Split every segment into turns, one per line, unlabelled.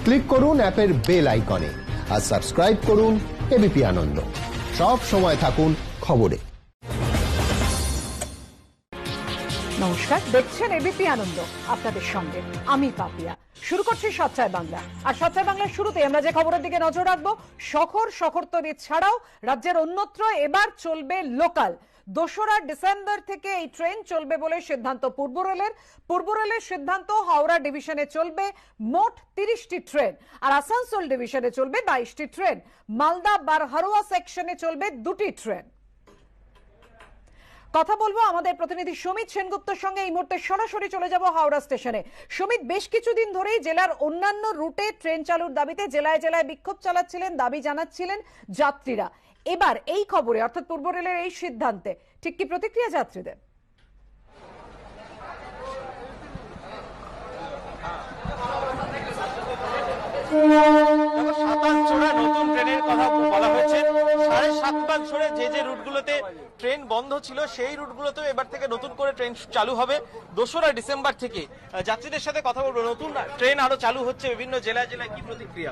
Click করুন অ্যাপের bell আইকনে আর সাবস্ক্রাইব করুন এবিপি আনন্দ। সব সময় থাকুন খবরে।
নমস্কার, দেখছেন এবিপি আনন্দ, আপনাদের সঙ্গে আমি পাপিয়া। শুরু করছি সচ্চাই বাংলা। আর সচ্চাই বাংলার শুরুতে আমরা যে খবরের দিকে নজর রাখবো, শহরতলি ছাড়াও রাজ্যের অন্যত্র এবার চলবে লোকাল। 2রা ডিসেম্বর থেকে এই ট্রেন চলবে বলে সিদ্ধান্ত পূর্ব রেলের সিদ্ধান্ত। হাওড়া ডিভিশনে চলবে মোট 30টি ট্রেন, আর আসানসোল ডিভিশনে চলবে 22টি ট্রেন। মালদা বারহারোয়া সেকশনে চলবে 2টি ট্রেন। কথা বলবো আমাদের প্রতিনিধি সুমিত সেনগুপ্তর সঙ্গে। এই মুহূর্তে সরাসরি চলে যাব হাওড়া স্টেশনে। সুমিত, বেশ কিছুদিন ধরেই জেলার অন্যান্য রুটে ট্রেন চালুর দাবিতে জেলায় জেলায় বিক্ষোভ চালাচ্ছিলেন, দাবি জানাচ্ছিলেন যাত্রীরা। এবার এই খবরে অর্থাৎ পূর্ব রেলের এই সিদ্ধান্তে ঠিক কি প্রতিক্রিয়া যাত্রীদের?
নতুন ট্রেনের কথা বলা হয়েছে। 7.5 মাস ধরে যে রুটগুলোতে ট্রেন বন্ধ ছিল সেই রুটগুলোতেও এবার থেকে নতুন করে ট্রেন চালু হবে 2রা ডিসেম্বর থেকে। যাত্রীদের সাথে কথা বলবো, নতুন ট্রেন আরো চালু হচ্ছে বিভিন্ন জেলায় জেলায়, কি প্রতিক্রিয়া?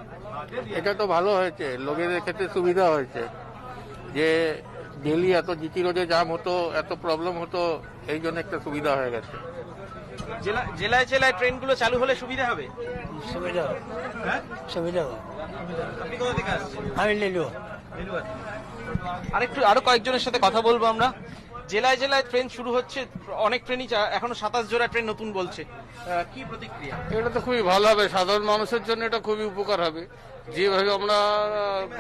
এটা তো ভালো হয়েছে, লোকেদের ক্ষেত্রে সুবিধা হয়েছে। যে ডেলি এত জিটি রোডে জাম হতো, এত প্রবলেম হতো, এই জন্য একটা সুবিধা হয়ে গেছে।
জেলায় জেলায় ট্রেনগুলো চালু হলে সুবিধা হবে।
সুবিধা
হ্যাঁ,
সুবিধা হবে।
আপনি কোথা থেকে আসছেন?
আমি লিলুয়া।
আরো কয়েকজনের সাথে কথা বলবো আমরা। জেলায় জেলায় ট্রেন শুরু হচ্ছে, অনেক ট্রেনই এখনো 27 জোড়া ট্রেন নতুন বলছে, কি প্রতিক্রিয়া?
এটা তো খুবই ভালো হবে, সাধারণ মানুষের জন্য এটা খুবই উপকার হবে। যেভাবে আমরা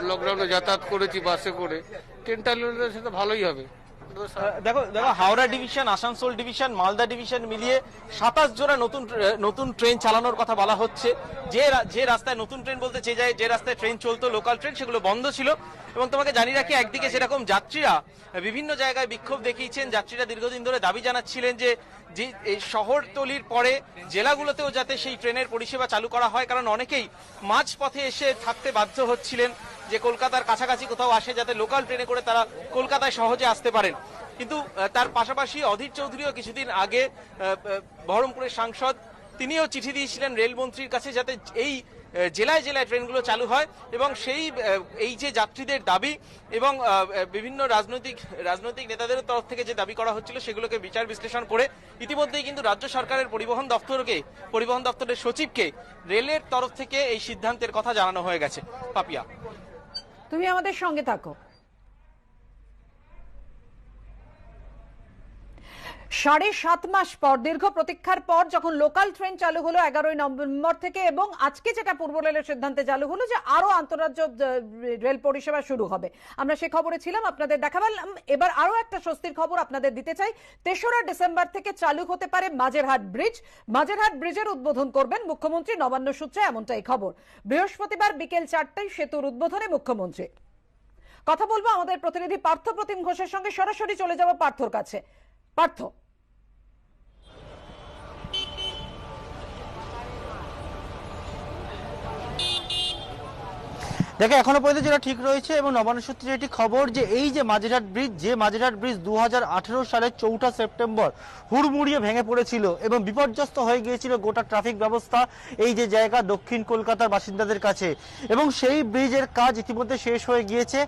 লকডাউনে যাতায়াত করেছি বাসে করে, ট্রেনটা সেটা ভালোই হবে।
দেখো Howrah division, Asansol division, Malda division মিলিয়ে 27 জোড়া নতুন ট্রেন চালানোর কথা বলা হচ্ছে। যে রাস্তায় নতুন ট্রেন বলতে যে রাস্তায় ট্রেন চলতো লোকাল ট্রেন, সেগুলো বন্ধ ছিল। এবং তোমাকে জানিয়ে রাখি, একদিকে সেরকম যাত্রীরা বিভিন্ন জায়গায় বিক্ষোভ দেখিয়েছেন। যাত্রীরা দীর্ঘদিন ধরে দাবি জানাচ্ছিলেন যে এই শহরতলির পরে জেলাগুলোতেও যাতে সেই ট্রেনের পরিষেবা চালু করা হয়, কারণ অনেকেই মাঝপথে এসে থাকতে বাধ্য হচ্ছিলেন যে কলকাতার কাছাকাছি কোথাও আসে, যাতে লোকাল ট্রেনে করে তারা কলকাতায় সহজে আসতে পারেন। কিন্তু তার পাশাপাশি অধীর চৌধুরীও কিছুদিন আগে, বহরমপুরের সাংসদ, তিনিও চিঠি দিয়েছিলেন রেলমন্ত্রীর কাছে যাতে এই জেলায় জেলায় ট্রেনগুলো চালু হয়। এবং এই যে যাত্রীদের দাবি এবং বিভিন্ন রাজনৈতিক নেতাদের তরফ থেকে যে দাবি করা হচ্ছিল, সেগুলোকে বিচার বিশ্লেষণ করে ইতিমধ্যেই কিন্তু রাজ্য সরকারের পরিবহন দপ্তরের সচিবকে রেলের তরফ থেকে এই সিদ্ধান্তের কথা জানানো হয়ে গেছে। পাপিয়া,
তুমি আমাদের সঙ্গে থাকো। 7.5 মাস পর, দীর্ঘ প্রতীক্ষার পর যখন লোকাল ট্রেন চালু হলো 11ই নভেম্বর থেকে, এবং আজকে যেটা পূর্ব রেলের সিদ্ধান্তে চালু হলো যে আরো আন্তঃরাজ্য রেল পরিষেবা শুরু হবে, আমরা সে খবরে ছিলাম, আপনাদের দেখালাম। এবার আরো একটা স্বস্তির খবর আপনাদের দিতে চাই। 3রা ডিসেম্বর থেকে চালু হতে পারে মাঝেরহাট ব্রিজের উদ্বোধন করবেন মুখ্যমন্ত্রী, নবান্ন সূত্রে এমনটাই খবর। বৃহস্পতিবার বিকেল 4টায় সেতুর উদ্বোধনে মুখ্যমন্ত্রী। কথা বলবো আমাদের প্রতিনিধি পার্থপ্রতিম ঘোষের সঙ্গে। সরাসরি চলে যাব পার্থর কাছে। পার্থ,
দেখো এখনো পর্যন্ত যেটা ঠিক রয়েছে এবং নবান্ন সূত্রে এটি খবর যে এই যে মাঝেরহাট ব্রিজ 2018 সালের 4 সেপ্টেম্বর হুড়মুড়িয়ে ভেঙে পড়েছিল এবং বিপর্যস্ত হয়ে গিয়েছিল গোটা ট্রাফিক ব্যবস্থা এই যে জায়গা দক্ষিণ কলকাতার বাসিন্দাদের কাছে, এবং সেই ব্রিজের কাজ ইতিমধ্যে শেষ হয়ে গিয়েছে।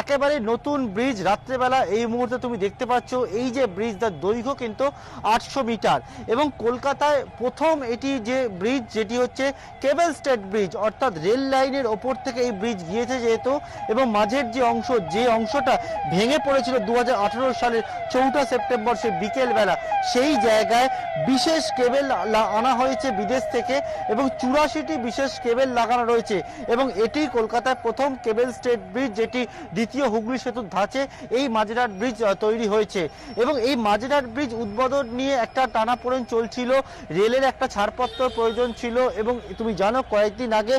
একেবারে নতুন ব্রিজ, রাত্রেবেলা এই মুহূর্তে তুমি দেখতে পাচ্ছ এই যে ব্রিজ, তার দৈর্ঘ্য কিন্তু 800 মিটার, এবং কলকাতায় প্রথম এটি যে ব্রিজ, যেটি হচ্ছে কেবল স্টেট ব্রিজ, অর্থাৎ রেল লাইনের ওপর থেকে এই ব্রিজ গিয়েছে যেহেতু, এবং মাঝের যে অংশটা ভেঙে পড়েছিল 2018 সালের 4 সেপ্টেম্বর সে বিকেল বেলা, সেই জায়গায় বিশেষ কেবল আনা হয়েছে বিদেশ থেকে এবং 84টি বিশেষ কেবল লাগানো রয়েছে, এবং এটি কলকাতায় প্রথম কেবল স্টেট ব্রিজ, যেটি দ্বিতীয় হুগলি সেতুর ধাঁচে এই মাঝেরহাট ব্রিজ তৈরি হয়েছে। এবং এই মাঝেরহাট ব্রিজ উদ্বোধন নিয়ে একটা টানাপোড়েন চলছিল, রেলের একটা ছাড়পত্র প্রয়োজন ছিল, এবং তুমি জানো কয়েকদিন আগে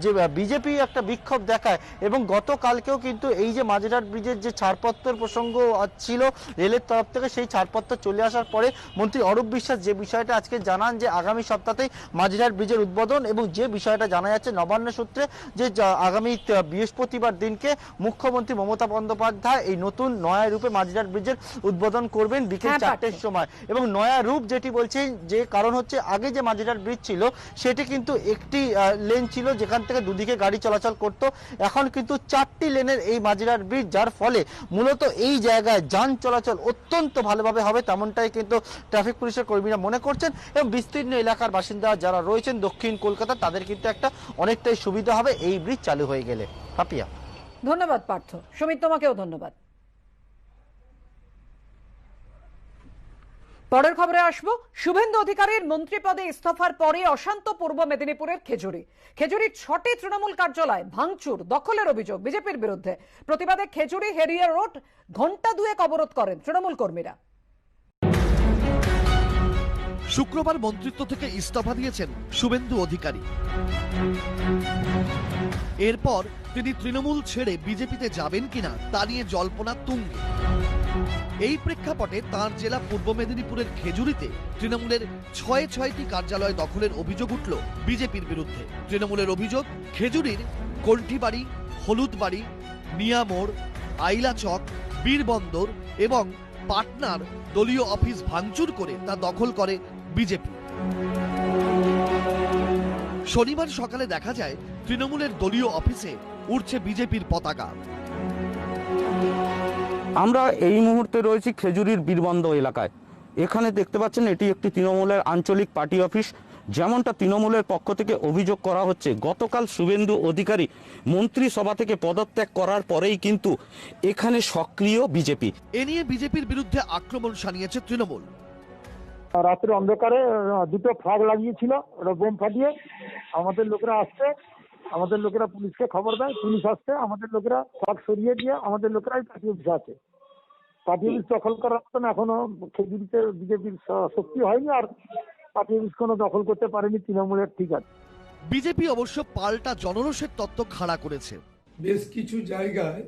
যে বিজেপি একটা একটা বিক্ষোভ দেখায়। এবং গতকালকেও কিন্তু এই যে মাঝেরহাট ব্রিজের যে ছাড়পত্র প্রসঙ্গ ছিল রেলের তরফ থেকে, সেই ছাড়পত্র চলে আসার পরে মন্ত্রী অরূপ বিশ্বাস যে বিষয়টা আজকে জানান যে আগামী সপ্তাহেই মাঝেরহাট ব্রিজের উদ্বোধন, এবং যে বিষয়টা জানা যাচ্ছে নবান্ন সূত্রে যে আগামী বৃহস্পতিবার দিনকে মুখ্যমন্ত্রী মমতা বন্দ্যোপাধ্যায় এই নতুন নয়া রূপে মাঝেরহাট ব্রিজের উদ্বোধন করবেন বিকেল 4টের সময়। এবং নয়া রূপ যেটি বলছেন যে কারণ হচ্ছে আগে যে মাঝেরহাট ব্রিজ ছিল সেটি কিন্তু একটি লেন ছিল যেখান থেকে দুদিকে গাড়ি চলাচল করত, এখন কিন্তু 4টি লেনের এই মাঝেরহাট ব্রিজ, যার ফলে মূলত এই জায়গায় যান চলাচল অত্যন্ত ভালোভাবে হবে তেমনটাই কিন্তু ট্রাফিক পুলিশের কর্মীরা মনে করছেন। এবং বিস্তীর্ণ এলাকার বাসিন্দা যারা রয়েছেন দক্ষিণ কলকাতা তাদের কিন্তু একটা অনেকটাই সুবিধা হবে এই ব্রিজ চালু হয়ে গেলে। পাপিয়া,
ধন্যবাদ পার্থ। সুমিত, তোমাকেও ধন্যবাদ। পরের খবরে আসবো। শুভেন্দু অধিকারীর মন্ত্রী পদে ইস্তফার পরে অশান্ত পূর্ব মেদিনীপুরের খেজুরির 6টি তৃণমূল কার্যালয় ভাঙচুর দখলের অভিযোগ বিজেপির বিরুদ্ধে। প্রতিবাদে খেজুরি হেরিয়া রোড ঘণ্টা দুয়েক অবরোধ করেন তৃণমূল কর্মীরা।
শুক্রবার মন্ত্রিত্ব থেকে ইস্তফা দিয়েছেন শুভেন্দু অধিকারী। এরপর তিনি তৃণমূল ছেড়ে বিজেপিতে যাবেন কিনা তা নিয়ে জল্পনা তুঙ্গে। এই প্রেক্ষাপটে তাঁর জেলা পূর্ব মেদিনীপুরের খেজুরিতে তৃণমূলের 6টি কার্যালয় দখলের অভিযোগ উঠল বিজেপির বিরুদ্ধে। তৃণমূলের অভিযোগ, খেজুরির কণ্ঠিবাড়ি, হলুদবাড়ি, নিয়ামোড়, আইলাচক, বীরবন্দর এবং পাটনার দলীয় অফিস ভাঙচুর করে তা দখল করে বিজেপি। শনিবার সকালে দেখা যায় তৃণমূলের দলীয় অফিসে উড়ছে বিজেপির পতাকা।
আমরা এই মুহূর্তে রয়েছি খেজুরির বীরবন্দ এলাকায়। এখানে দেখতে পাচ্ছেন এটি একটি তৃণমূলের আঞ্চলিক পার্টি অফিস। যেমনটা তৃণমূলের পক্ষ থেকে অভিযোগ করা হচ্ছে, গতকাল শুভেন্দু অধিকারী মন্ত্রিসভা থেকে পদত্যাগ করার পরেই কিন্তু এখানে সক্রিয় বিজেপি।
এ নিয়ে বিজেপির বিরুদ্ধে আক্রমণ শানিয়েছে তৃণমূল।
রাতের অন্ধকারে দুটো ফ্ল্যাগ লাগিয়েছিল, ওটা বোম ফাটিয়ে আমাদের লোকেরা আসছে, আমাদের লোকেরা পুলিশকে খবর দেয়, পুলিশ আসছে, আমাদের লোকেরা ফ্ল্যাগ সরিয়ে দিয়ে আমাদের লোকেরাই পার্টি অফিসে আছে। পার্টি অফিস দখল করার মতন এখনো খেজুরিতে বিজেপির শক্তি হয়নি, আর পার্টি অফিস কোনো দখল করতে পারেনি তৃণমূলের। ঠিক আছে,
বিজেপি অবশ্য পাল্টা জনরোষের তত্ত্ব খাড়া করেছে।
বেশ কিছু জায়গায়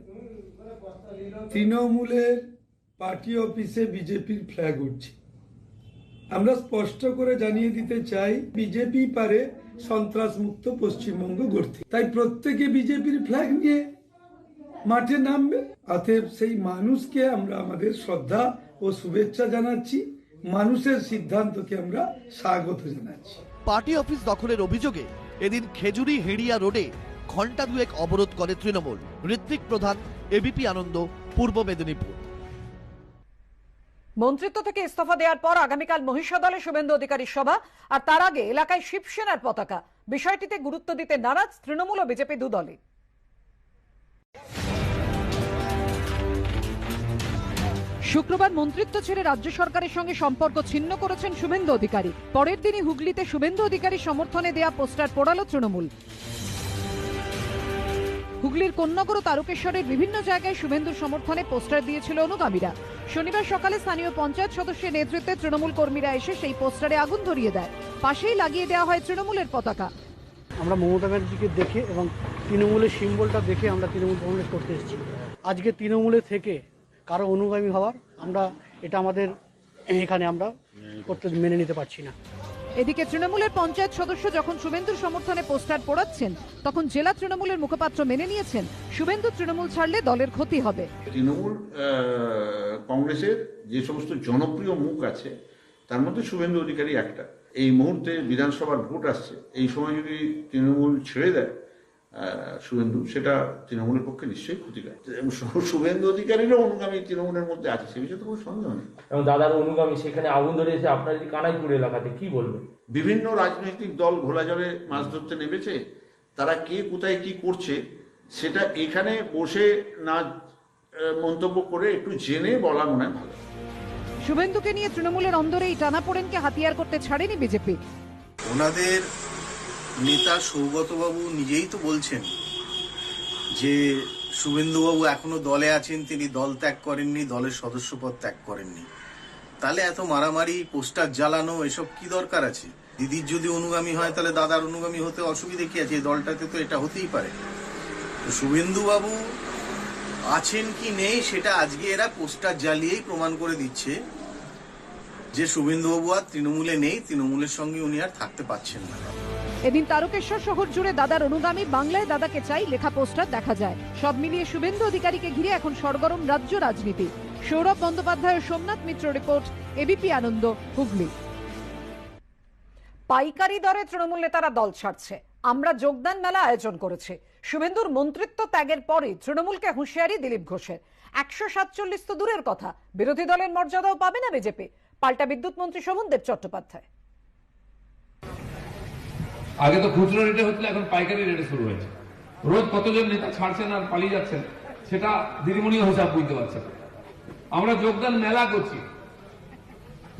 তৃণমূলের পার্টি অফিসে বিজেপির ফ্ল্যাগ উঠছে। আমরা স্পষ্ট করে জানিয়ে দিতে চাই, বিজেপি পারে সন্ত্রাস মুক্ত পশ্চিমবঙ্গ গড়তে, তাই প্রত্যেকে বিজেপির ফ্ল্যাগ নিয়ে মাঠে নামবে। অতএব সেই মানুষকে আমরা আমাদের শ্রদ্ধা ও শুভেচ্ছা জানাচ্ছি, মানুষের সিদ্ধান্তকে আমরা স্বাগত জানাচ্ছি।
পার্টি অফিস দখলের অভিযোগে এদিন খেজুরি হেড়িয়া রোডে ঘণ্টা দুয়েক অবরোধ করে তৃণমূল। ঋত্বিক প্রধান, এবিপি আনন্দ, পূর্ব মেদিনীপুর।
মন্ত্রিত্ব থেকে ইস্তফা দেওয়ার পর আগামীকাল মহিষাদলে শুভেন্দু অধিকারীর সভা, আর তার আগে এলাকায় শিবসেনার পতাকা। বিষয়টিতে গুরুত্ব দিতে নারাজ তৃণমূল ও বিজেপি দুদলই। শুক্রবার মন্ত্রিত্ব ছেড়ে রাজ্য সরকারের সঙ্গে সম্পর্ক ছিন্ন করেছেন শুভেন্দু অধিকারী। পরের দিনই হুগলিতে শুভেন্দু অধিকারী সমর্থনে দেয়া পোস্টার পোড়ালো তৃণমূল। হুগলির কোন্নগর ও তারকেশ্বরের বিভিন্ন জায়গায় শুভেন্দুর সমর্থনে পোস্টার দিয়েছিল অনুগামীরা। শনিবার সকালে স্থানীয় পঞ্চায়েত সদস্যের নেতৃত্বে তৃণমূল কর্মীরা এসে সেই পোস্টারে আগুন ধরিয়ে দেয়। পাশেই লাগিয়ে দেওয়া হয় তৃণমূলের পতাকা।
আমরা মমতা ব্যানার্জিকে দেখে এবং তৃণমূলের সিম্বলটা দেখে আমরা তৃণমূল কংগ্রেস করতে এসেছি। আজকে তৃণমূলে থেকে কারো অনুগামী হওয়ার আমরা এটা আমাদের এখানে আমরা করতে মেনে নিতে পারছি না।
এদিকে তৃণমূলের পঞ্চায়েত সদস্য যখন শুভেন্দুর সমর্থনে পোস্টার পোড়াচ্ছেন, তখন জেলা তৃণমূলের মুখপাত্র মেনে নিয়েছেন শুভেন্দু তৃণমূল ছাড়লে দলের ক্ষতি হবে।
তৃণমূল কংগ্রেসের যে সমস্ত জনপ্রিয় মুখ আছে তার মধ্যে শুভেন্দু অধিকারী একটা। এই মুহূর্তে বিধানসভার ভোট আসছে, এই সময় যদি তৃণমূল ছেড়ে দেয় শুভেন্দু, সেটা তৃণমূলের পক্ষে নিশ্চয়ই ক্ষতিকর। শুভেন্দু অধিকারীরও অনুগামী তৃণমূলের মধ্যে আছে, সে বিষয়ে তো কোনো সন্দেহ নেই।
এবং দাদার অনুগামী সেখানে আগুন ধরেছে, আপনার যদি কানাইপুর এলাকাতে কি বলবেন?
বিভিন্ন রাজনৈতিক দল ঘোলা জলে মাছ ধরতে নেমেছে, তারা কে কোথায় কি করছে সেটা এখানে বসে না মন্তব্য করে একটু জেনে বলা মনে হয় ভালো।
শুভেন্দুকে নিয়ে তৃণমূলের অন্দরেই টানাপোড়েনকে হাতিয়ার করতে ছাড়েনি বিজেপি।
ওনাদের নেতা সৌগতবাবু নিজেই তো বলছেন যে শুভেন্দুবাবু এখনো দলে আছেন, তিনি দল ত্যাগ করেননি, দলের সদস্যপদ ত্যাগ করেননি। তাহলে এত মারামারি, পোস্টার জ্বালানো, এসব কি দরকার আছে? দিদির যদি অনুগামী হয় তাহলে দাদার অনুগামী হতে অসুবিধে কি আছে? এই দলটাতে তো এটা হতেই পারে। তো শুভেন্দুবাবু আছেন কি নেই সেটা আজকে এরা পোস্টার জ্বালিয়েই প্রমাণ করে দিচ্ছে যে শুভেন্দুবাবু আর তৃণমূলে নেই, তৃণমূলের সঙ্গে উনি আর থাকতে পারছেন না।
এদিন তারকেশ্বর শহর জুড়ে দাদার অনুগামী বাংলায় দাদাকে চাই লেখা পোস্টার দেখা যায়। সব মিলিয়ে শুভেন্দু অধিকারীকে ঘিরে এখন সরগরম রাজ্য রাজনীতি। সৌরভ বন্দ্যোপাধ্যায় ও সোমনাথ মিত্র রিপোর্ট, এবিপি আনন্দ, হুগলি। পাইকারি দরে তৃণমূল নেতারা দল ছাড়ছে। আমরা যোগদান মেলা আয়োজন করেছি। শুভেন্দুর মন্ত্রিত্ব ত্যাগের পরে তৃণমূলকে হুঁশিয়ারি দিলীপ ঘোষের। 147 তো দূরের কথা, বিরোধী দলের মর্যাদাও পাবে না বিজেপি। পাল্টা বিদ্যুৎ মন্ত্রী শোভনদেব চট্টোপাধ্যায়।
আগে তো খুচরো রেটে হচ্ছিল, এখন পাইকারি রেটে শুরু হয়েছে। রোজ কতজন নেতা ছাড়ছেন আর পালিয়ে যাচ্ছেন সেটা দিদিমণিও হিসাব বুঝতে পারছেন। আমরা যোগদান মেলা করছি।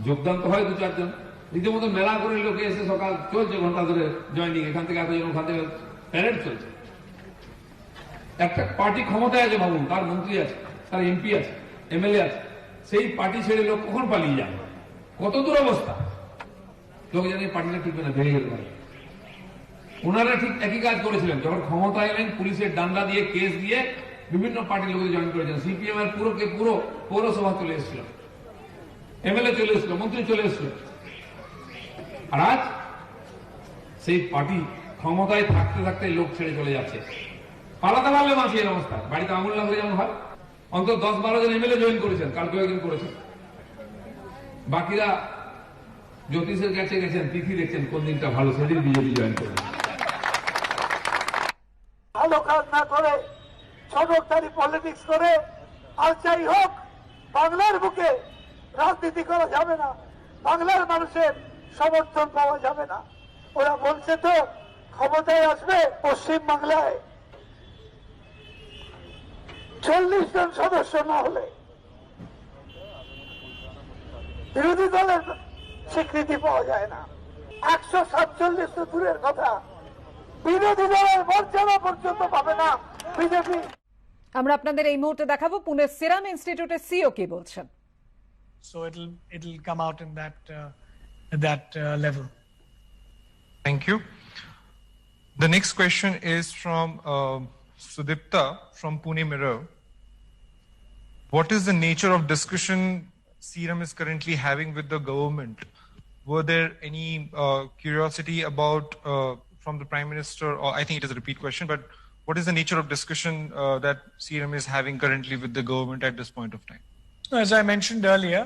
যোগদান তো হয় 2-4 জন, রীতিমতো মেলা করে লোকে এসে সকাল চলছে ঘন্টা ধরে জয়নিং, এখান থেকে এতজন, ওখান থেকে প্যারেড চলছে। একটা পার্টি ক্ষমতায় আছে, ভাবুন, তার মন্ত্রী আছে, তার এমপি আছে, এমএলএ আছে, সেই পার্টি ছেড়ে লোক কখন পালিয়ে যায়? কত দূর অবস্থা! লোক জানে পার্টিটা টিকবে না, ভেঙে যেতে পারে। ওনারা ঠিক একই কাজ করেছিলেন যখন ক্ষমতা এলেন, পুলিশের ডান্ডা দিয়ে, কেস দিয়ে বিভিন্ন পার্টির লোকদের জয়েন করেছেন। সিপিএম এর পুরো পৌরসভা চলে এসেছিল, এমএলএ চলে এসেছিল, মন্ত্রী চলে এসেছিল। আর আজ সেই পার্টি ক্ষমতায় থাকতে থাকতে লোক ছেড়ে চলে যাচ্ছে। পালাতে পারলে মাসি এর অবস্থা। বাড়িতে আঙুল লাগলে যেমন হয়, অন্তত 10-12 জন এমএলএ জয়েন করেছেন, কাল কয়েকদিন করেছেন। বাকিরা জ্যোতিষের কাছে গেছেন, তিথি দেখছেন কোন দিনটা ভালো, সেদিন বিজেপি জয়েন করবেন।
ভালো কাজ না করে চমকদারি পলিটিক্স করে আর যাই হোক, বাংলার বুকে রাজনীতি করা যাবে না, বাংলার মানুষের সমর্থন পাওয়া যাবে না। ওরা বলছে তো ক্ষমতায় আসবে পশ্চিম বাংলায় 40 জন সদস্য না হলে বিরোধী দলের স্বীকৃতি পাওয়া যায় না। 147 তো দূরের কথা, বিরোধী দলের মর্যাদা পর্যন্ত পাবে না বিজেপি।
আমরা আপনাদের এই মুহূর্তে দেখাবো পুনে সিরাম ইনস্টিটিউটের সিইও কি বলছেন।
So it'll come out in that level.
Thank you. The next question is from Sudipta from Pune Mirror. What is the nature of discussion Serum is currently having with the government? Were there any curiosity about from the Prime Minister, or I think it is a repeat question, but what is the nature of discussion that Serum is having currently with the government at this point of time?
As I mentioned earlier,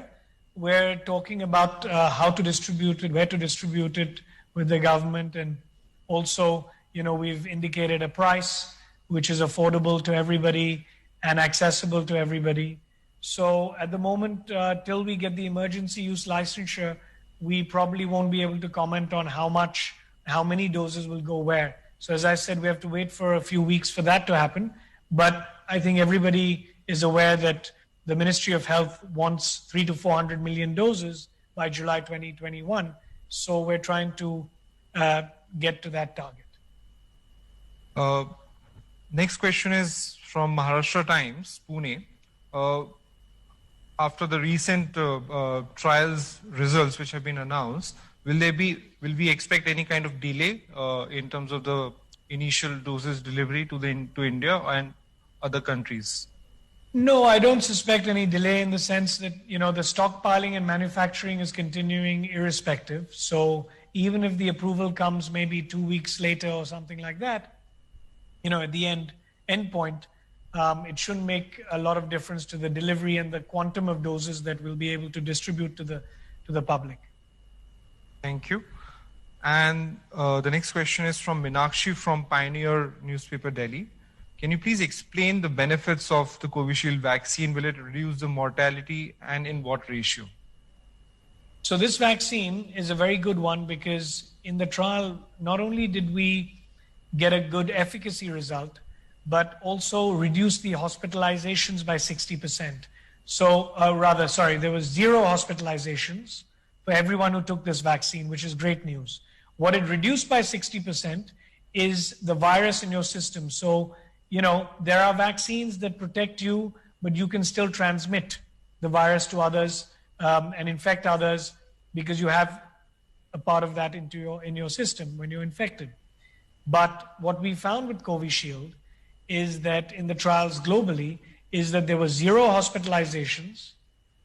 we're talking about how to distribute it, where to distribute it with the government, and also, we've indicated a price which is affordable to everybody and accessible to everybody. So at the moment, till we get the emergency use licensure, we probably won't be able to comment on how many doses will go where. So as I said, we have to wait for a few weeks for that to happen. But I think everybody is aware that the Ministry of Health wants 300 to 400 million doses by July 2021. So we're trying to get to that target.
Next question is from Maharashtra Times, Pune. After the recent trials results which have been announced, will we expect any kind of delay in terms of the initial doses delivery to India and other countries?
No, I don't suspect any delay in the sense that, the stockpiling and manufacturing is continuing irrespective. So even if the approval comes maybe 2 weeks later or something like that, at the end point, it shouldn't make a lot of difference to the delivery and the quantum of doses that we'll be able to distribute to the public.
Thank you. And the next question is from Minakshi from Pioneer newspaper, Delhi. Can you please explain the benefits of the Covishield vaccine? Will it reduce the mortality, and in what ratio?
So this vaccine is a very good one because in the trial, not only did we get a good efficacy result, but also reduce the hospitalizations by 60%. So there was 0 hospitalizations for everyone who took this vaccine, which is great news. What it reduced by 60% is the virus in your system. So, there are vaccines that protect you, but you can still transmit the virus to others and infect others because you have a part of that in your system when you're infected. But what we found with Covishield is that in the trials globally is that there were 0 hospitalizations,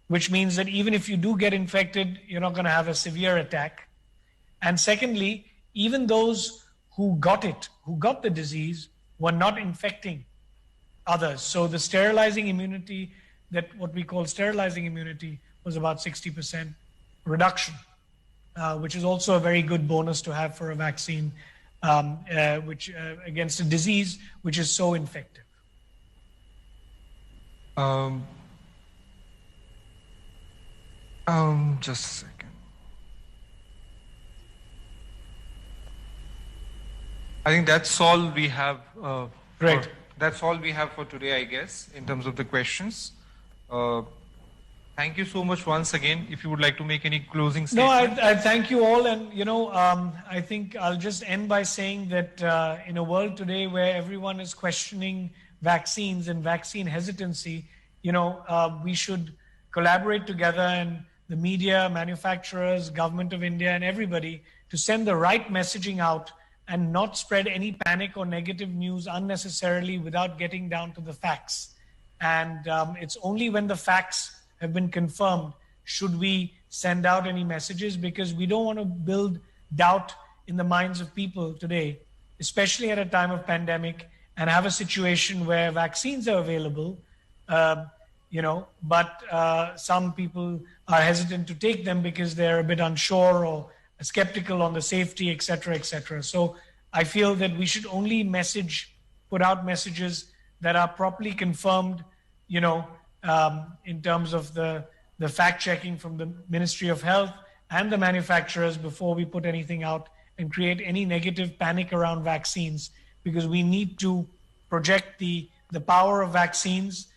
which means that even if you do get infected, you're not going to have a severe attack. And secondly, even those who got the disease, were not infecting others. So the sterilizing immunity, that what we call sterilizing immunity, was about 60% reduction, which is also a very good bonus to have for a vaccine which against a disease which is so infective.
Just a second. I think that's all we have.
Great.
That's all we have for today, I guess, in terms of the questions. Thank you so much once again. If you would like to make any closing statement.
No, I thank you all. And, I think I'll just end by saying that in a world today where everyone is questioning vaccines and vaccine hesitancy, we should collaborate together, and the media, manufacturers, government of India, and everybody to send the right messaging out and not spread any panic or negative news unnecessarily without getting down to the facts. And it's only when the facts have been confirmed should we send out any messages, because we don't want to build doubt in the minds of people today, especially at a time of pandemic, and have a situation where vaccines are available, but some people are hesitant to take them because they're a bit unsure or skeptical on the safety, et cetera, et cetera. So I feel that we should only put out messages that are properly confirmed, in terms of the fact checking from the Ministry of Health and the manufacturers before we put anything out and create any negative panic around vaccines, because we need to project the power of vaccines